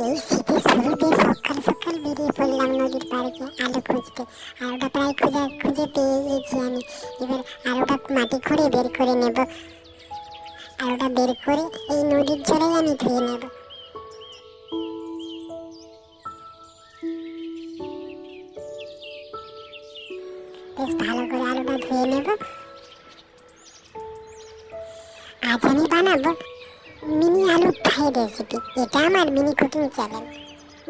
এই শীতের শুরুতে সকাল সকাল বেরিয়ে পড়লাম নদীর পাড়ে আলো খুঁজতে। আলোটা প্রায় খুঁজে পেয়ে গেছি আমি। এবার আলোটা মাটি খুঁড়ে বের করে নেব। আলোটা বের করে এই নদীর জলেই আমি ধুয়ে নেব। বেশ ভালো করে আলোটা ধুয়ে নেব। আজ আমি বানাবো মিনি আলু ফ্রাই রেসিপি। এটা আমার মিনি কুকিং চ্যানেল।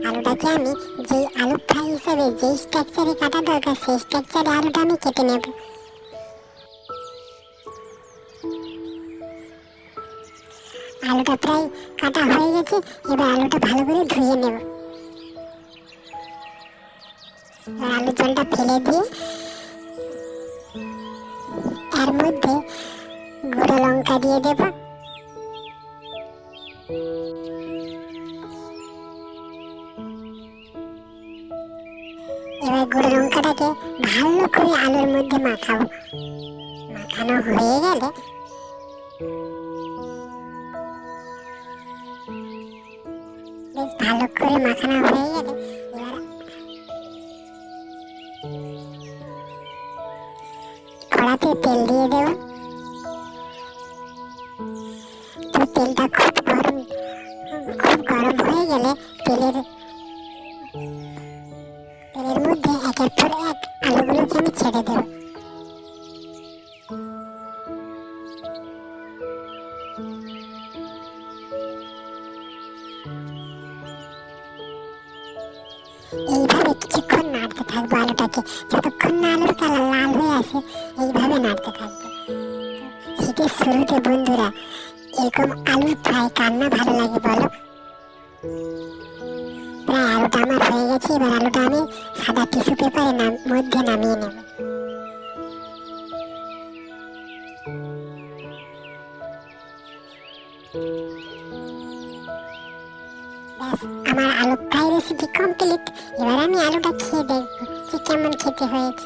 আলুটাকে আমি যেই আলু ফ্রাই হিসেবে যেই স্ট্রাকচারে কাটা দরকার সেই স্ট্রাকচারে আলুটা আমি কেটে নেব। আলুটা প্রায় কাটা হয়ে গেছে। এবার আলুটা ভালো করে ধুয়ে নেব। এবার আলুর জলটা ফেলে দিয়ে এর মধ্যে গুঁড়ো লঙ্কা দিয়ে দেব। এবার গুঁড়ো লঙ্কাটাকে ভালো করে আলুর মধ্যে মাখাবো। মাখানো হয়ে গেলে বেশ ভালো করে মাখানো হয়ে গেলে এবার কড়াতে তেল দিয়ে দেব। তো তেলটা খুব গরম হয়ে গেলে তেলের মধ্যে একের পর এক আলুগুলোকে আমি ছেড়ে দেব। এইভাবে কিছুক্ষণ নাড়তে থাকবো আলুটাকে, যতক্ষণ না আলুর কালার লাল হয়ে আসে এইভাবে নাড়তে থাকবো। শীতের শুরুতে বন্ধুরা এরকম আলুর ফ্রাই কার না ভালো লাগে বলো? প্রায় আলুটা আমার হয়ে গেছে। এবার আলুটা আমি সাদা টিস্যু পেপারে মধ্যে নামিয়ে নেব। ব্যাস, আমার আলু ফ্রাই রেসিপি কমপ্লিট। এবার আমি আলুটা খেয়ে দেখবো যে কেমন খেতে হয়েছে।